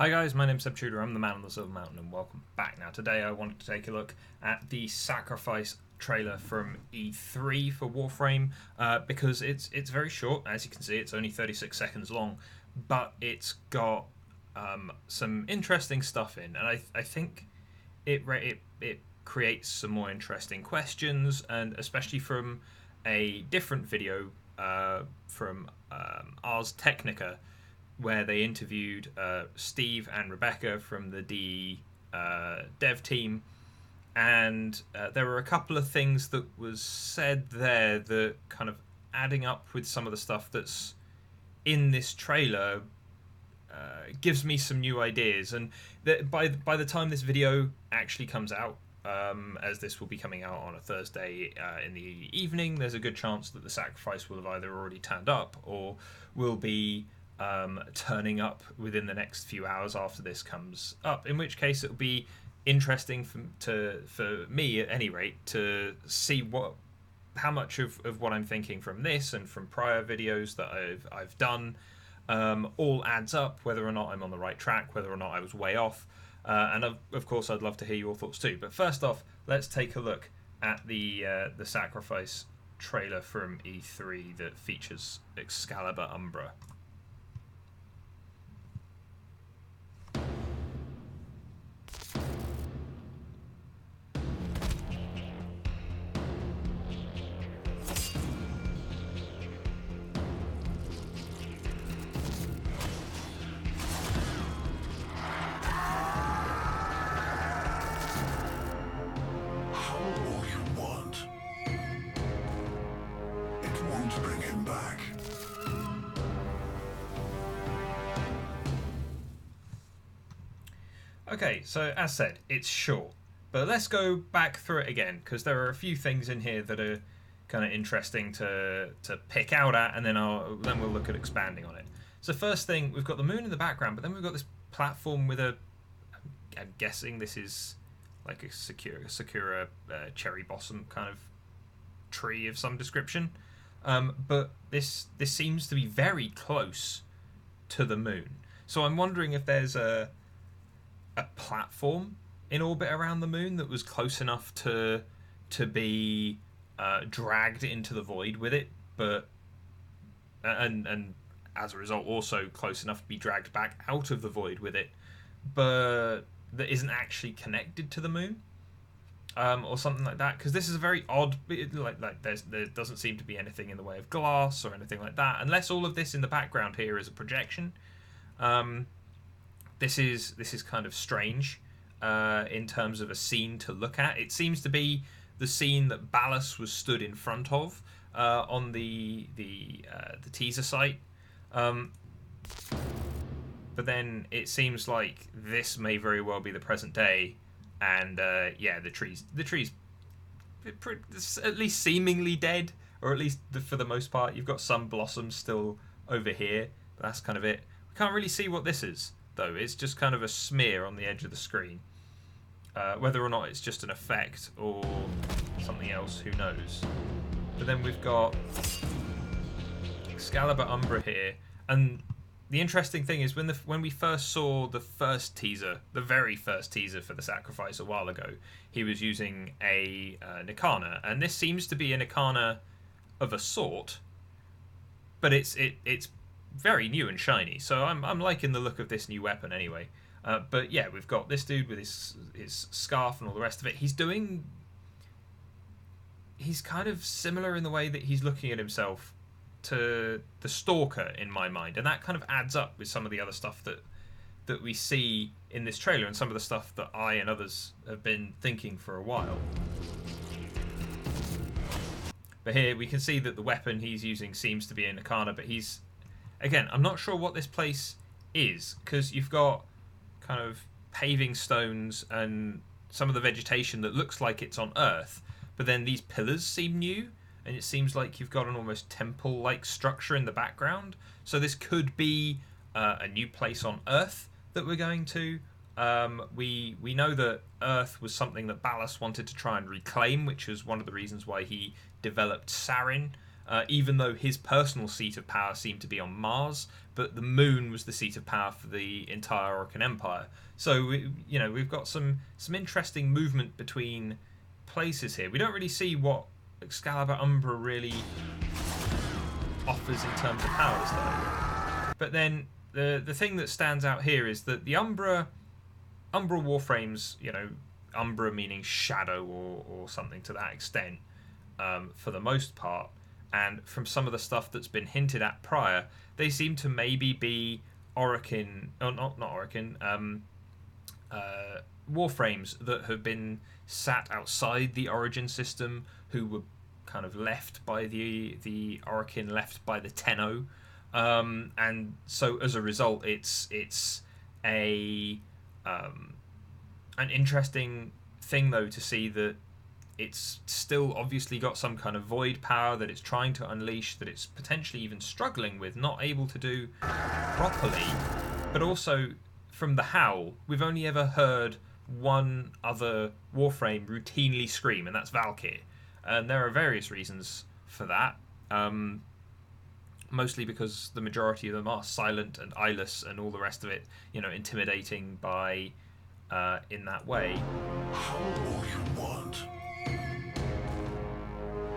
Hi guys, my name's Seb Tudor, I'm the man on the Silver Mountain, and welcome back. Now today I wanted to take a look at the Sacrifice trailer from E3 for Warframe, because it's very short. As you can see, it's only 36 seconds long, but it's got some interesting stuff in, and I think it creates some more interesting questions, and especially from a different video from Ars Technica, where they interviewed Steve and Rebecca from the dev team, and there were a couple of things that was said there that kind of adding up with some of the stuff that's in this trailer gives me some new ideas. And by the time this video actually comes out, as this will be coming out on a Thursday in the evening, there's a good chance that the Sacrifice will have either already turned up or will be turning up within the next few hours after this comes up, in which case it'll be interesting for me at any rate to see how much of what I'm thinking from this and from prior videos that I've done all adds up, whether or not I'm on the right track, whether or not I was way off, and of course I'd love to hear your thoughts too. But first off, let's take a look at the Sacrifice trailer from E3 that features Excalibur Umbra. Bring him back. Okay, so as said, it's short, but let's go back through it again, because there are a few things in here that are kind of interesting to pick out at, and then we'll look at expanding on it. So first thing, we've got the moon in the background, but then we've got this platform with I'm guessing this is like a sakura cherry blossom kind of tree of some description. But this seems to be very close to the moon. So I'm wondering if there's a platform in orbit around the moon that was close enough to be dragged into the void with it, but and as a result also close enough to be dragged back out of the void with it, but that isn't actually connected to the moon. Or something like that, because this is a very odd, there doesn't seem to be anything in the way of glass or anything like that, unless all of this in the background here is a projection. This is kind of strange in terms of a scene to look at. It seems to be the scene that Ballas was stood in front of on the teaser site, but then it seems like this may very well be the present day. And yeah, the trees at least seemingly dead, or at least for the most part. You've got some blossoms still over here, but that's kind of it. We can't really see what this is, though. It's just kind of a smear on the edge of the screen. Whether or not it's just an effect or something else, who knows. But then we've got Excalibur Umbra here, and the interesting thing is when we first saw the very first teaser for the Sacrifice a while ago, he was using a Nikana, and this seems to be a Nikana of a sort, but it's very new and shiny. So I'm liking the look of this new weapon anyway. But yeah, we've got this dude with his scarf and all the rest of it. He's kind of similar in the way that he's looking at himself to the Stalker in my mind, and that kind of adds up with some of the other stuff that we see in this trailer and some of the stuff that I and others have been thinking for a while. But here we can see that the weapon he's using seems to be a Nikana, but again, I'm not sure what this place is, because you've got kind of paving stones and some of the vegetation that looks like it's on Earth, but then these pillars seem new, and it seems like you've got an almost temple-like structure in the background. So this could be a new place on Earth that we're going to. We know that Earth was something that Ballas wanted to try and reclaim, which was one of the reasons why he developed Sarin, even though his personal seat of power seemed to be on Mars, but the moon was the seat of power for the entire Orokin Empire. So we've got some interesting movement between places here. We don't really see what Excalibur Umbra really offers in terms of powers, though. But then the thing that stands out here is that the Umbra Warframes, Umbra meaning shadow or something to that extent, for the most part, and from some of the stuff that's been hinted at prior, they seem to maybe be Orokin, not Orokin, Warframes that have been sat outside the Origin system, who were kind of left by the Orokin, left by the Tenno, and so as a result, it's an interesting thing though to see that it's still obviously got some kind of void power that it's trying to unleash, that it's potentially even struggling with, not able to do properly. But also, from the Howl, we've only ever heard one other Warframe routinely scream, and that's Valkyr. And there are various reasons for that. Mostly because the majority of them are silent and eyeless and all the rest of it, intimidating by in that way. Howl all you want.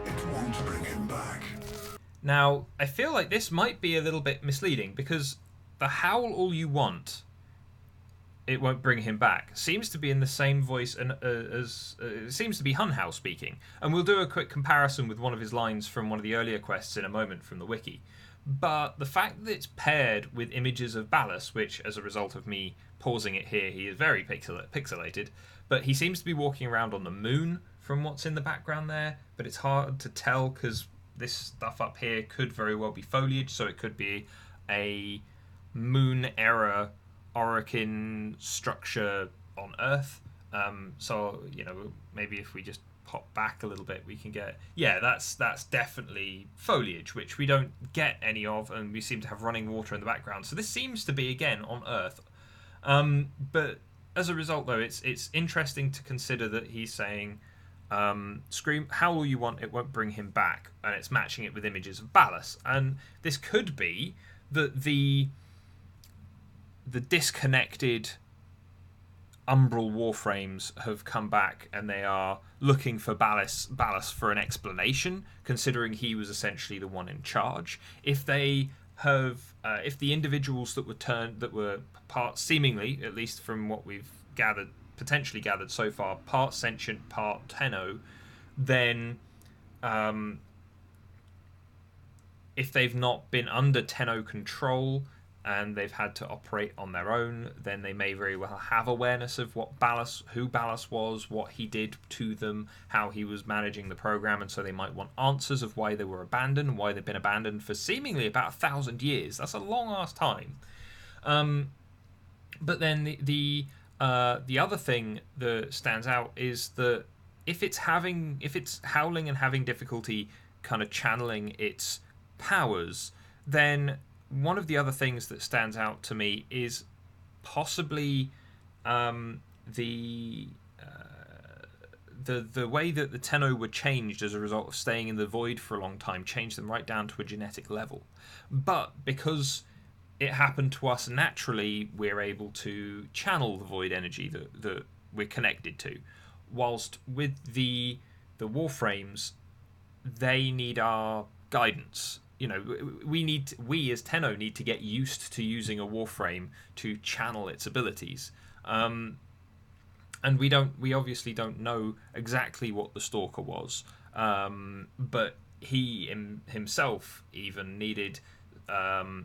It won't bring him back. Now, I feel like this might be a little bit misleading, because the Howl all you want, it won't bring him back, seems to be in the same voice as it seems to be Hun Hao speaking. And we'll do a quick comparison with one of his lines from one of the earlier quests in a moment from the wiki. But the fact that it's paired with images of Ballas, which, as a result of me pausing it here, he is very pixelated, but he seems to be walking around on the moon from what's in the background there, but it's hard to tell because this stuff up here could very well be foliage, so it could be a moon-era Orokin structure on Earth. So, maybe if we just pop back a little bit, we can get... Yeah, that's definitely foliage, which we don't get any of, and we seem to have running water in the background. So this seems to be, again, on Earth. But as a result, though, it's interesting to consider that he's saying, scream, howl all you want, it won't bring him back. And it's matching it with images of Ballas. And this could be that the disconnected Umbral Warframes have come back and they are looking for Ballas for an explanation, considering he was essentially the one in charge. If they have, if the individuals that were part, seemingly, at least from what we've potentially gathered so far, part sentient, part Tenno, then if they've not been under Tenno control and they've had to operate on their own, then they may very well have awareness of who Ballas was, what he did to them, how he was managing the program, and so they might want answers of why they were abandoned, why they've been abandoned for seemingly about 1,000 years. That's a long-ass time. But then the other thing that stands out is that if it's howling and having difficulty kind of channeling its powers, then one of the other things that stands out to me is possibly the way that the Tenno were changed as a result of staying in the void for a long time, changed them right down to a genetic level. But because it happened to us naturally, we're able to channel the void energy that we're connected to. Whilst with the Warframes, they need our guidance. We as Tenno need to get used to using a Warframe to channel its abilities. And we obviously don't know exactly what the Stalker was. But he himself even needed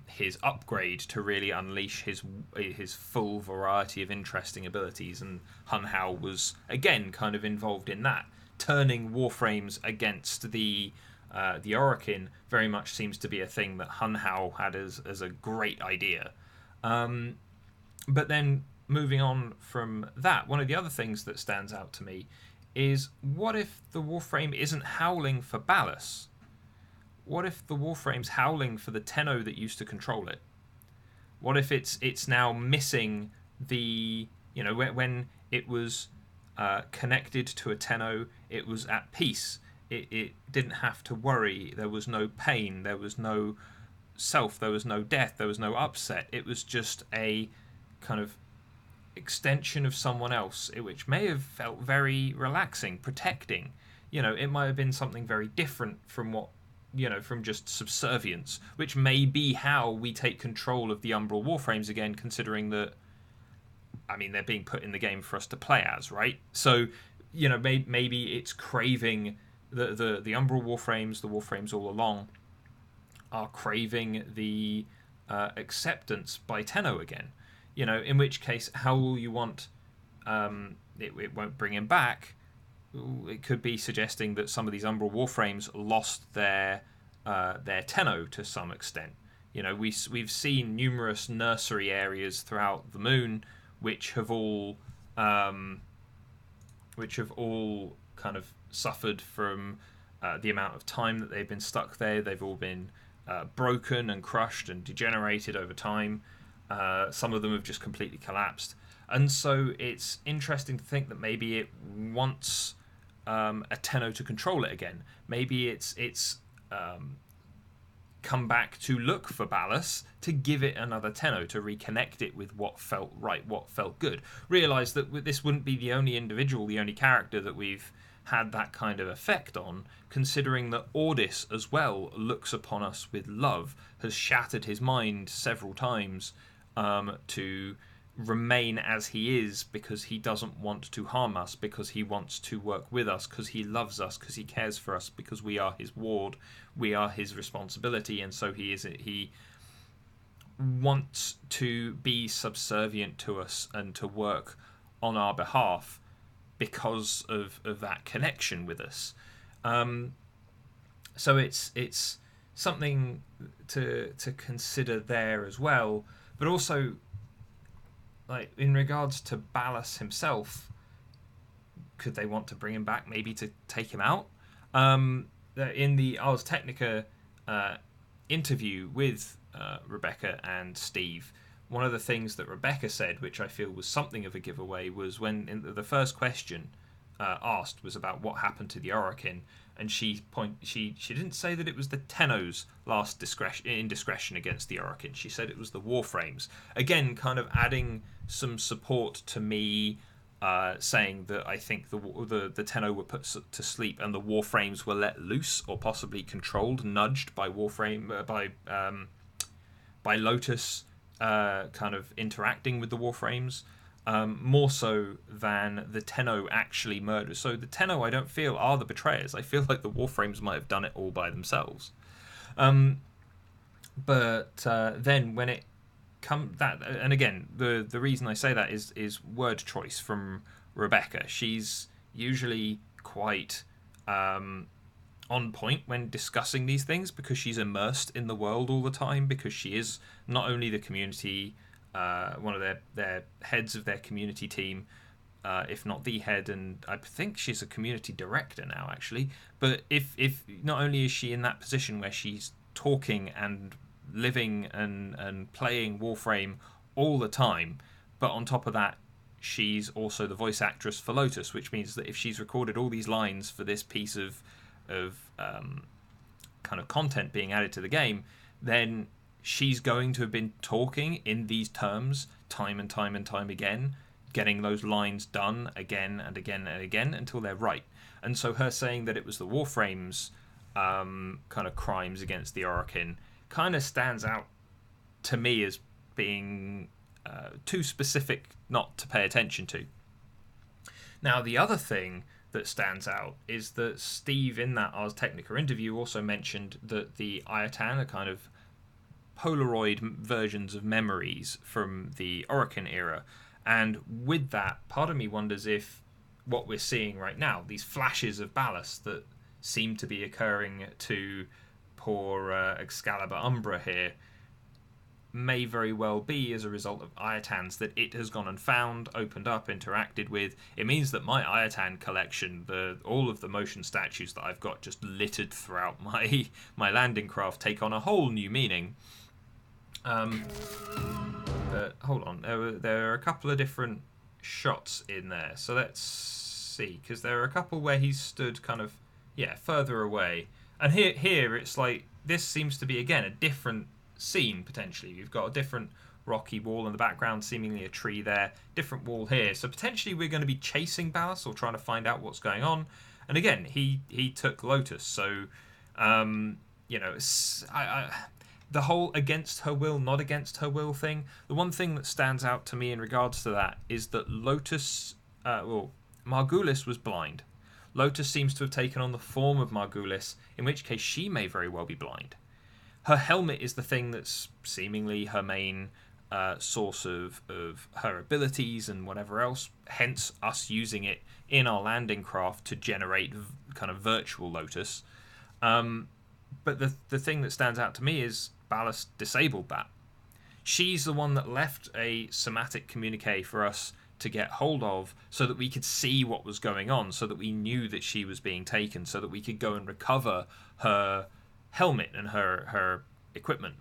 his upgrade to really unleash his full variety of interesting abilities, and Hun Hao was again kind of involved in that. Turning Warframes against the Orokin very much seems to be a thing that Hun Hao had as a great idea. But then moving on from that, one of the other things that stands out to me is, what if the Warframe isn't howling for Ballas? What if the Warframe's howling for the Tenno that used to control it? What if it's now missing the... when it was connected to a Tenno, it was at peace. it didn't have to worry. There was no pain. There was no self. There was no death. There was no upset. It was just a kind of extension of someone else, which may have felt very relaxing, protecting. It might have been something very different from what, from just subservience, which may be how we take control of the Umbral Warframes again, considering that, I mean, they're being put in the game for us to play as, right? So, maybe it's craving the Umbral Warframes, the Warframes all along, are craving the acceptance by Tenno again. In which case, how will you want it won't bring him back? It could be suggesting that some of these Umbral Warframes lost their Tenno to some extent. We've seen numerous nursery areas throughout the moon which have all kind of suffered from the amount of time that they've been stuck there. They've all been broken and crushed and degenerated over time. Some of them have just completely collapsed. And so it's interesting to think that maybe it wants a Tenno to control it again. Maybe it's come back to look for Ballas, to give it another Tenno, to reconnect it with what felt right, what felt good. Realise that this wouldn't be the only individual, the only character that we've had that kind of effect on, considering that Ordis as well looks upon us with love, has shattered his mind several times to remain as he is, because he doesn't want to harm us, because he wants to work with us, because he loves us, because he cares for us, because we are his ward, we are his responsibility, and so he wants to be subservient to us and to work on our behalf because of that connection with us. So it's something to consider there as well, but also, like, in regards to Ballas himself, could they want to bring him back, maybe to take him out? In the Ars Technica interview with Rebecca and Steve, one of the things that Rebecca said, which I feel was something of a giveaway, was when the first question asked was about what happened to the Orokin, and she didn't say that it was the Tenno's last indiscretion against the Orokin. She said it was the Warframes. Again, kind of adding some support to me, saying that I think the Tenno were put to sleep and the Warframes were let loose, or possibly controlled, nudged by Warframe by Lotus, kind of interacting with the Warframes. More so than the Tenno actually murdered. So the Tenno, I don't feel, are the betrayers. I feel like the Warframes might have done it all by themselves. But then when it comes that, and again, the reason I say that is word choice from Rebecca. She's usually quite on point when discussing these things, because she's immersed in the world all the time, because she is not only the community, one of their heads of their community team, if not the head, and I think she's a community director now, actually. But if not only is she in that position where she's talking and living and playing Warframe all the time, but on top of that, she's also the voice actress for Lotus, which means that if she's recorded all these lines for this piece of kind of content being added to the game, then she's going to have been talking in these terms time and time and time again, getting those lines done again and again and again until they're right. And so her saying that it was the Warframes' kind of crimes against the Orokin kind of stands out to me as being too specific not to pay attention to. Now, the other thing that stands out is that Steve, in that Ars Technica interview, also mentioned that the Ayatan are kind of Polaroid versions of memories from the Orokin era. And with that, part of me wonders if what we're seeing right now, these flashes of Ballas that seem to be occurring to poor Excalibur Umbra here, may very well be as a result of Ayatans that it has gone and found, opened up, interacted with. It means that my Ayatan collection, all of the motion statues that I've got just littered throughout my landing craft, take on a whole new meaning. But hold on, there are a couple of different shots in there, so let's see, because there are a couple where he's stood kind of, Yeah, further away. And here it's like this seems to be again a different scene potentially. You've got a different rocky wall in the background, seemingly a tree there, different wall here. So potentially we're going to be chasing Ballas or trying to find out what's going on. And again, he took Lotus, so you know, the whole against her will, not against her will thing. The one thing that stands out to me in regards to that is that Lotus, Margulis was blind. Lotus seems to have taken on the form of Margulis, in which case she may very well be blind. Her helmet is the thing that's seemingly her main source of her abilities and whatever else, hence us using it in our landing craft to generate kind of virtual Lotus. But the thing that stands out to me is Ballas disabled that. She's the one that left a somatic communique for us to get hold of so that we could see what was going on, so that we knew that she was being taken, so that we could go and recover her helmet and her equipment.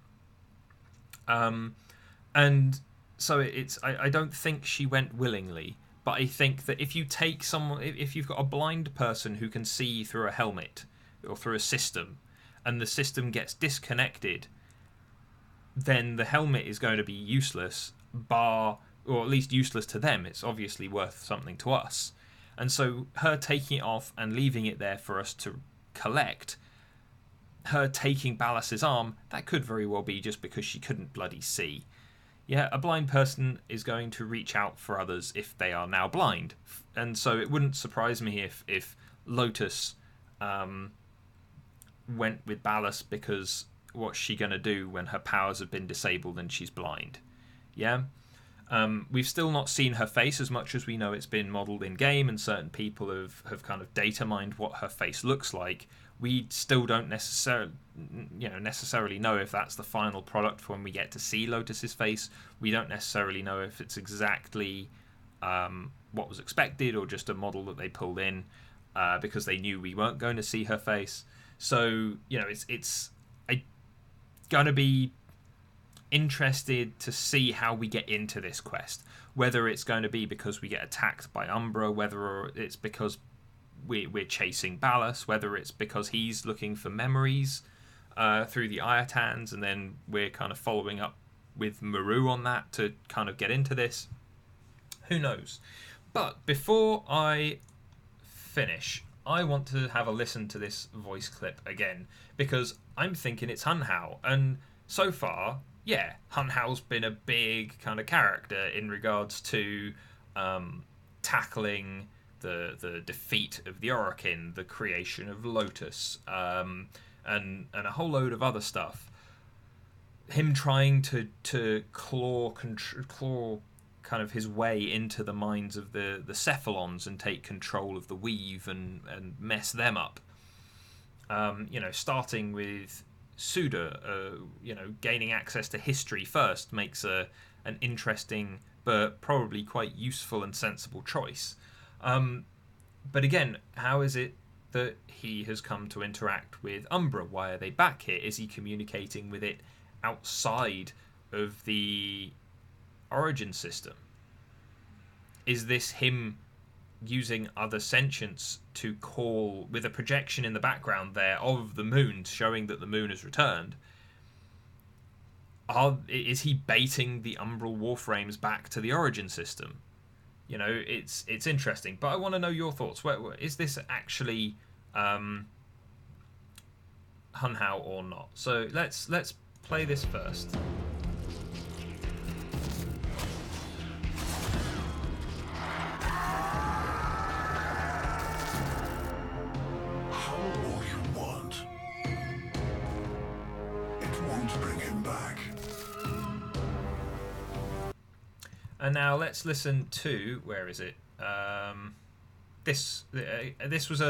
And so I don't think she went willingly, but I think that if you take someone, if you've got a blind person who can see through a helmet or through a system, and the system gets disconnected, then the helmet is going to be useless, or at least useless to them. It's obviously worth something to us. And so her taking it off and leaving it there for us to collect, her taking Ballas's arm, that could very well be just because she couldn't bloody see. Yeah, a blind person is going to reach out for others if they are now blind. And so it wouldn't surprise me if Lotus went with Ballas, because what's she going to do when her powers have been disabled and she's blind? Yeah? We've still not seen her face, as much as we know it's been modelled in game and certain people have kind of data mined what her face looks like. We still don't necessarily know if that's the final product for when we get to see Lotus's face. We don't necessarily know if it's exactly what was expected or just a model that they pulled in because they knew we weren't going to see her face. So, you know, it's going to be interested to see how we get into this quest, whether it's going to be because we get attacked by Umbra, whether it's because we're chasing Ballas, whether it's because he's looking for memories through the Iotans, and then we're kind of following up with Maru on that to kind of get into this. Who knows? But before I finish, I want to have a listen to this voice clip again, because I'm thinking it's Hun Hao, and so far, yeah, Hun Hao's been a big kind of character in regards to tackling the defeat of the Orokin, the creation of Lotus, and a whole load of other stuff. Him trying to claw kind of his way into the minds of the Cephalons and take control of the Weave and mess them up. Starting with Suda, gaining access to history first makes an interesting but probably quite useful and sensible choice. But again, how is it that he has come to interact with Umbra? Why are they back here? Is he communicating with it outside of the origin system? Is this him using other sentience to call, with a projection in the background there of the moon showing that the moon has returned? Is he baiting the Umbral Warframes back to the origin system? You know, it's interesting, but I want to know your thoughts. Is this actually Hun Hao or not? So let's play this first. And now let's listen to, where is it? This was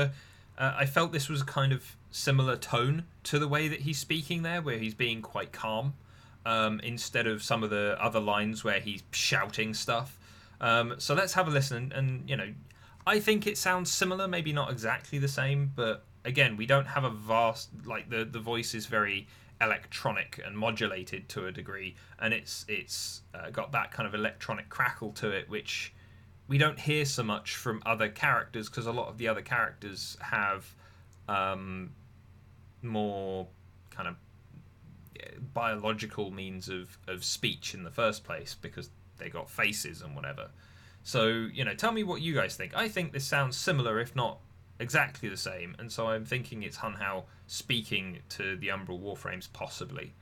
I felt this was a kind of similar tone to the way that he's speaking there, where he's being quite calm, instead of some of the other lines where he's shouting stuff. So let's have a listen, and I think it sounds similar, maybe not exactly the same, but again, we don't have a vast, like the voice is very electronic and modulated to a degree, and it's got that kind of electronic crackle to it, which we don't hear so much from other characters, because a lot of the other characters have more kind of biological means of speech in the first place, because they got faces and whatever. So, tell me what you guys think. I think this sounds similar, if not exactly the same, and so I'm thinking it's Hun Hao speaking to the Umbral Warframes, possibly.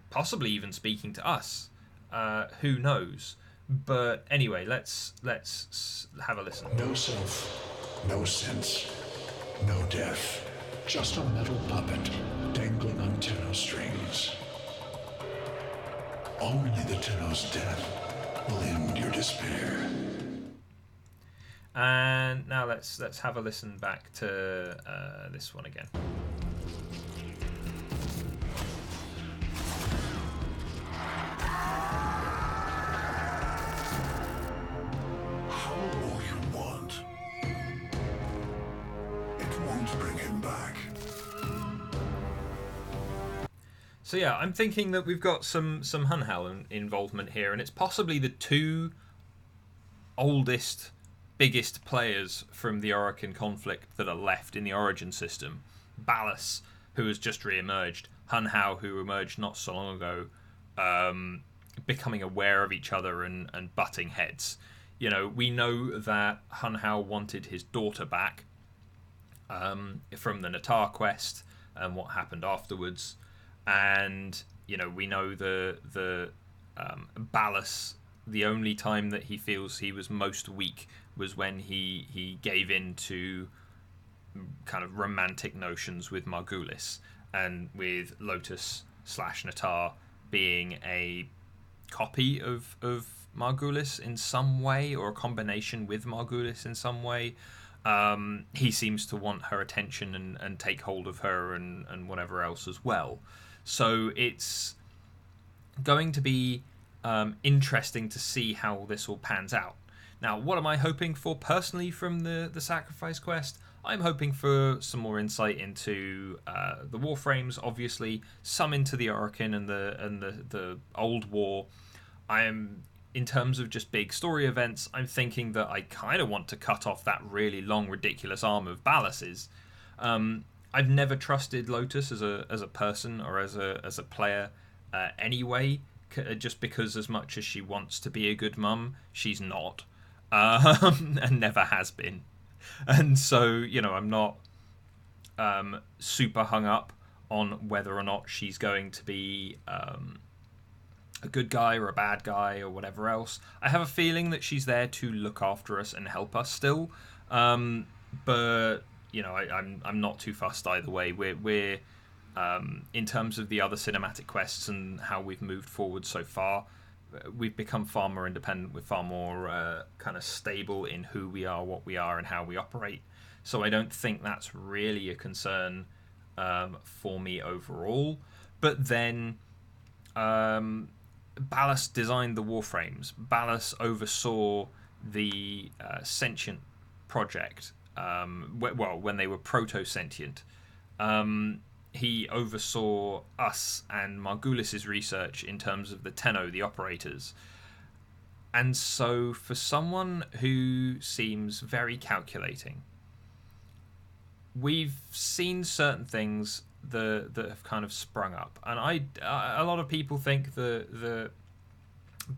Possibly even speaking to us. Who knows? But anyway, let's have a listen. No self, no sense, no death. Just a metal puppet dangling on Tenno strings. Only the Tenno's death will end your despair. And now let's have a listen back to this one again. How all you want. It won't bring him back. So yeah, I'm thinking that we've got some Hun Hao involvement here, and it's possibly the two oldest, biggest players from the Orokin conflict that are left in the Origin system. Ballas, who has just re-emerged, Hun Hao, who emerged not so long ago, becoming aware of each other and butting heads. We know that Hun Hao wanted his daughter back from the Natar quest and what happened afterwards. And we know the Ballas, the only time that he feels he was most weak was when he gave in to kind of romantic notions with Margulis, and with Lotus / Natar being a copy of Margulis in some way, or a combination with Margulis in some way. He seems to want her attention and take hold of her and whatever else as well. So it's going to be interesting to see how this all pans out. Now, what am I hoping for personally from the Sacrifice quest? I'm hoping for some more insight into the Warframes, obviously, some into the Orokin and the Old War. I am, in terms of just big story events, I'm thinking that I kind of want to cut off that really long, ridiculous arm of Ballas's. I've never trusted Lotus as a person or as a player anyway, just because as much as she wants to be a good mum, she's not, and never has been. And so, I'm not super hung up on whether or not she's going to be a good guy or a bad guy or whatever else. I have a feeling that she's there to look after us and help us still, but I'm not too fussed either way. We're in terms of the other cinematic quests and how we've moved forward so far, we've become far more independent. We're far more kind of stable in who we are, what we are, and how we operate. So I don't think that's really a concern for me overall. But then Ballas designed the Warframes. Ballas oversaw the Sentient project. When they were proto-sentient. He oversaw us and Margulis' research in terms of the Tenno, the operators. And so for someone who seems very calculating, we've seen certain things that have kind of sprung up. And a lot of people think the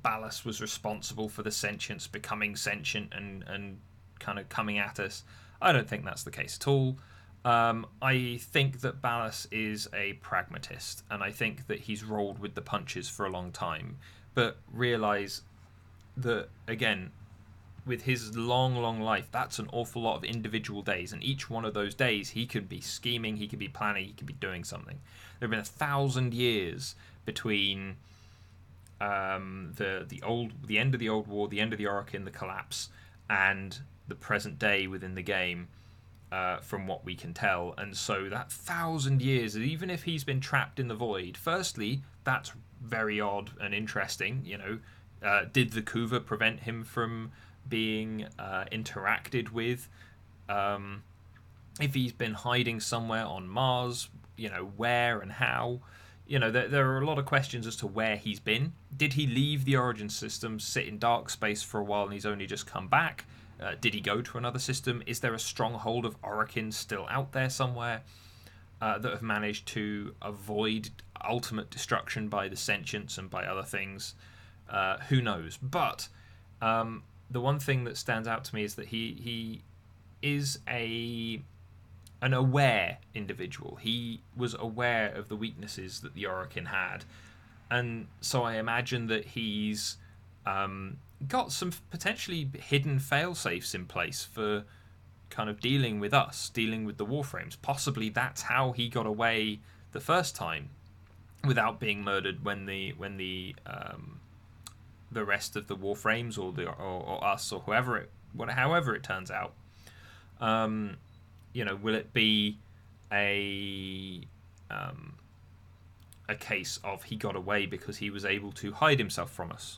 Ballas was responsible for the sentients becoming sentient and kind of coming at us. I don't think that's the case at all. I think that Ballas is a pragmatist, and I think that he's rolled with the punches for a long time, but realise that, again, with his long life, that's an awful lot of individual days, and each one of those days he could be scheming, he could be planning, he could be doing something. There have been 1,000 years between the end of the Old War, the end of the Orokin, the collapse, and the present day within the game, from what we can tell. And so that 1,000 years, even if he's been trapped in the void, firstly, that's very odd and interesting. Did the Kuva prevent him from being interacted with? If he's been hiding somewhere on Mars, where and how? There are a lot of questions as to where he's been. Did he leave the Origin system, sit in dark space for a while, and he's only just come back? Did he go to another system? Is there a stronghold of Orokin still out there somewhere that have managed to avoid ultimate destruction by the sentients and by other things? Who knows? But the one thing that stands out to me is that he is an aware individual. He was aware of the weaknesses that the Orokin had, and so I imagine that he's got some potentially hidden fail-safes in place for kind of dealing with us, dealing with the Warframes. Possibly that's how he got away the first time without being murdered when the rest of the Warframes or us or however it turns out. Will it be a case of he got away because he was able to hide himself from us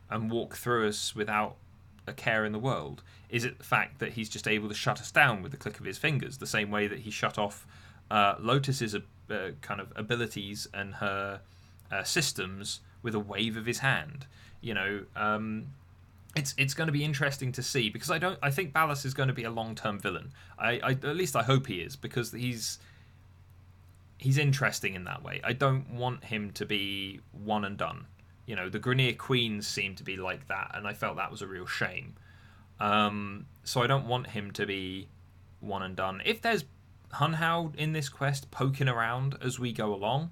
and walk through us without a care in the world? Is it the fact that he's just able to shut us down with the click of his fingers, the same way that he shut off Lotus's kind of abilities and her systems with a wave of his hand? It's going to be interesting to see, because I think Ballas is going to be a long-term villain. At least I hope he is, because he's interesting in that way. I don't want him to be one and done. The Grineer Queens seem to be like that, and I felt that was a real shame. So I don't want him to be one and done. If there's Hunhow in this quest poking around as we go along,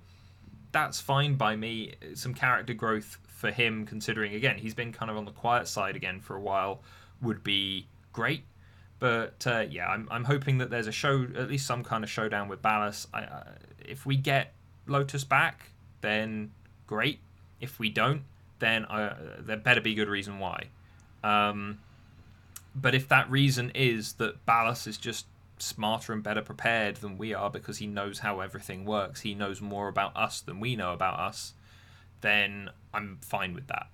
that's fine by me. Some character growth for him, considering, again, he's been kind of on the quiet side again for a while, would be great. But I'm hoping that there's at least some kind of showdown with Ballas. If we get Lotus back, then great. If we don't, then there better be good reason why. But if that reason is that Ballas is just smarter and better prepared than we are because he knows how everything works, he knows more about us than we know about us, then I'm fine with that.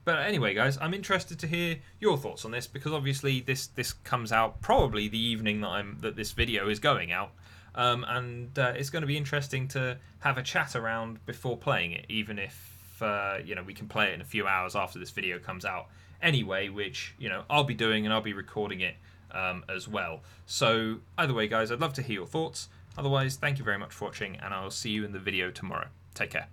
But anyway, guys, I'm interested to hear your thoughts on this, because obviously this comes out probably the evening that this video is going out. And it's going to be interesting to have a chat around before playing it, even if we can play it in a few hours after this video comes out anyway, which I'll be doing, and I'll be recording it as well. So either way, guys, I'd love to hear your thoughts. Otherwise, thank you very much for watching, and I'll see you in the video tomorrow. Take care.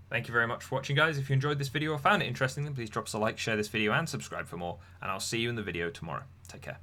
Thank you very much for watching, guys. If you enjoyed this video or found it interesting, then please drop us a like, share this video, and subscribe for more, and I'll see you in the video tomorrow. Take care.